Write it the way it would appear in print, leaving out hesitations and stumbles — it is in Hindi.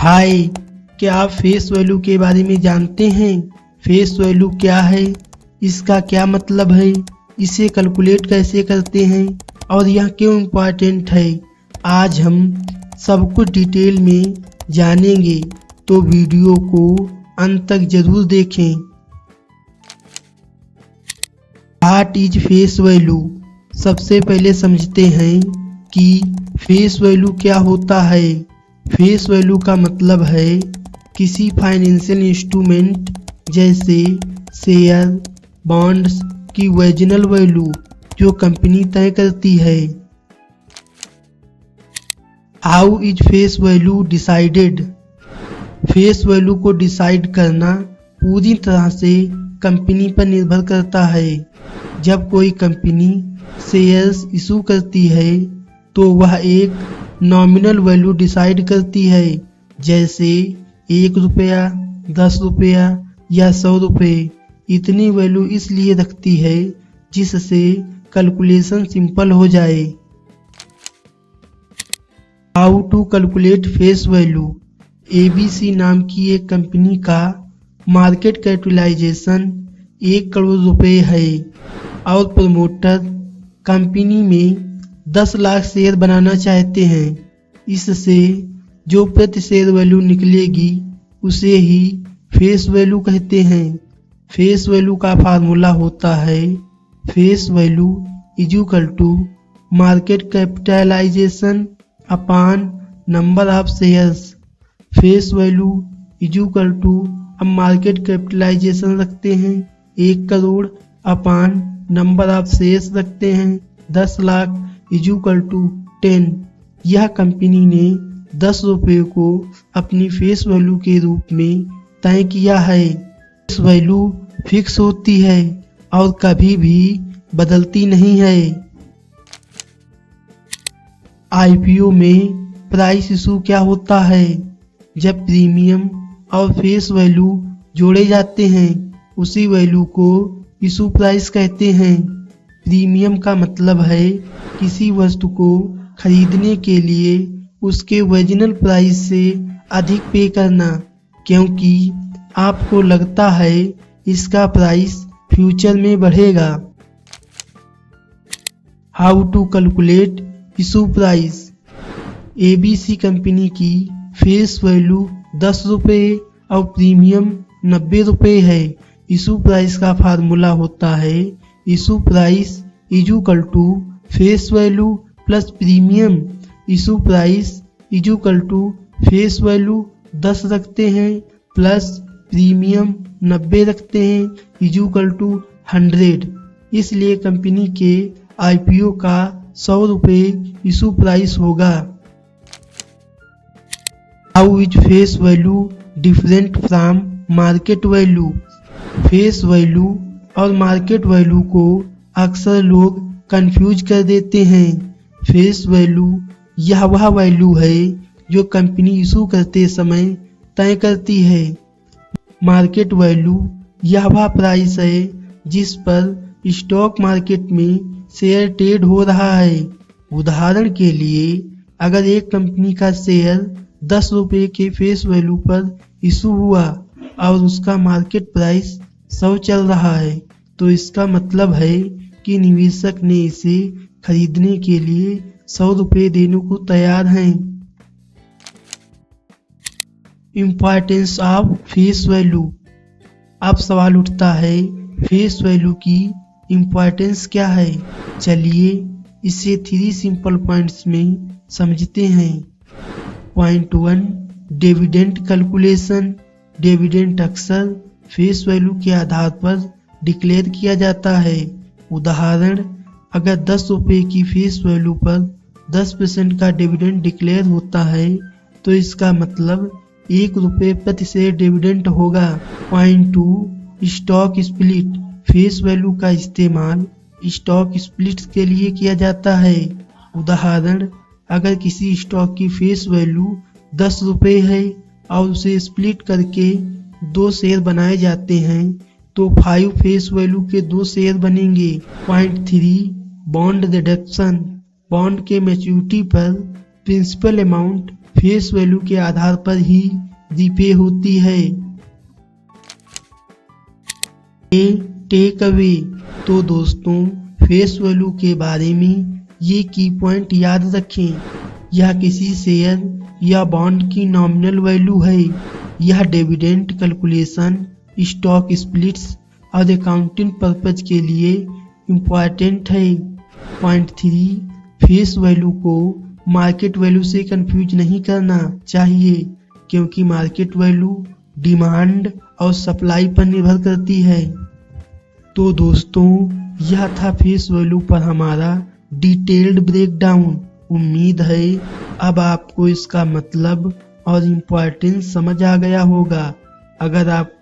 हाय, क्या आप फेस वैल्यू के बारे में जानते हैं? फेस वैल्यू क्या है, इसका क्या मतलब है, इसे कैलकुलेट कैसे करते हैं और यह क्यों इम्पोर्टेंट है? आज हम सब कुछ डिटेल में जानेंगे, तो वीडियो को अंत तक जरूर देखें। What is face value? सबसे पहले समझते हैं कि फेस वैल्यू क्या होता है। फेस वैल्यू का मतलब है किसी फाइनेंशियल इंस्ट्रूमेंट जैसे शेयर, बॉन्ड्स की ओरिजिनल वैल्यू जो कंपनी तय करती है। How is face value decided? Face value को डिसाइड करना पूरी तरह से कंपनी पर निर्भर करता है। जब कोई कंपनी शेयर्स इशू करती है तो वह एक नॉमिनल वैल्यू डिसाइड करती है, जैसे 1 रुपया, 10 रुपया या 100 रुपये। इतनी वैल्यू इसलिए रखती है जिससे कैलकुलेशन सिंपल हो जाए। How to calculate face value? ABC नाम की एक कंपनी का मार्केट कैपिटलाइजेशन 1 करोड़ रुपए है और प्रमोटर कंपनी में 10 लाख शेयर बनाना चाहते हैं। इससे जो प्रति शेयर वैल्यू निकलेगी उसे ही फेस वैल्यू कहते हैं। फेस वैल्यू का फार्मूला होता है face value is equal to market capitalisation upon number of shares. Face value is equal to हम मार्केट कैपिटलाइजेशन रखते हैं 1 crore upon number of shares रखते हैं 10 लाख इज इक्वल टू 10। यह कंपनी ने 10 रुपये को अपनी फेस वैल्यू के रूप में तय किया है। फेस वैल्यू फिक्स होती है और कभी भी बदलती नहीं है। IPO में प्राइस इशू क्या होता है? जब प्रीमियम और फेस वैल्यू जोड़े जाते हैं उसी वैल्यू को इशू प्राइस कहते हैं। प्रीमियम का मतलब है किसी वस्तु को खरीदने के लिए उसके ओरिजिनल प्राइस से अधिक पे करना, क्योंकि आपको लगता है इसका प्राइस फ्यूचर में बढ़ेगा। How to calculate issue price? ABC company की फेस वैल्यू 10 रुपये और प्रीमियम 90 रुपये है। इशू प्राइस का फार्मूला होता है issue price is equal to face value plus premium. Issue price is equal to face value 10 रखते हैं प्लस प्रीमियम 90 रखते हैं इज इक्वल टू 100। इसलिए कंपनी के IPO का 100 रुपये इशू प्राइस होगा। How is face value different from market value? Face value और मार्केट वैल्यू को अक्सर लोग कंफ्यूज कर देते हैं। फेस वैल्यू यह वह वैल्यू है जो कंपनी इशू करते समय तय करती है। मार्केट वैल्यू यह वह प्राइस है जिस पर स्टॉक मार्केट में शेयर ट्रेड हो रहा है। उदाहरण के लिए अगर एक कंपनी का शेयर 10 रुपये के फेस वैल्यू पर इशू हुआ और उसका मार्केट प्राइस 100 चल रहा है, तो इसका मतलब है कि निवेशक ने इसे खरीदने के लिए 100 रुपये देने को तैयार हैं। Importance of face value? अब सवाल उठता है फेस वैल्यू की इम्पोर्टेंस क्या है? चलिए इसे 3 सिंपल पॉइंट्स में समझते हैं। Point 1, dividend calculation. डिविडेंड अक्सर फेस वैल्यू के आधार पर डिक्लेयर किया जाता है। उदाहरण, अगर 10 रुपये की फेस वैल्यू पर 10% का डिविडेंड डिक्लेयर होता है तो इसका मतलब 1 रुपये प्रति शेयर डिविडेंड होगा। Point 2, stock split. Face value का इस्तेमाल स्टॉक स्प्लिट के लिए किया जाता है। उदाहरण, अगर किसी स्टॉक की फेस वैल्यू 10 रुपये है और उसे स्प्लिट करके 2 शेयर बनाए जाते हैं तो 5 फेस वैल्यू के 2 शेयर बनेंगे। Point 3, bond reduction. बॉन्ड के मैच्योरिटी पर प्रिंसिपल अमाउंट फेस वैल्यू के आधार पर ही रीपे होती है। Take away. तो दोस्तों, फेस वैल्यू के बारे में ये की पॉइंट याद रखें। यह किसी शेयर या बॉन्ड की नॉमिनल वैल्यू है। यह डिविडेंड कैलकुलेशन, स्टॉक स्प्लिट्स और अकाउंटिंग पर्पज के लिए इम्पॉर्टेंट है। पॉइंट 3, फेस वैल्यू को मार्केट वैल्यू से कंफ्यूज नहीं करना चाहिए, क्योंकि मार्केट वैल्यू डिमांड और सप्लाई पर निर्भर करती है। तो दोस्तों, यह था फेस वैल्यू पर हमारा डिटेल्ड ब्रेकडाउन। उम्मीद है अब आपको इसका मतलब और इम्पोर्टेंस समझ आ गया होगा। अगर आप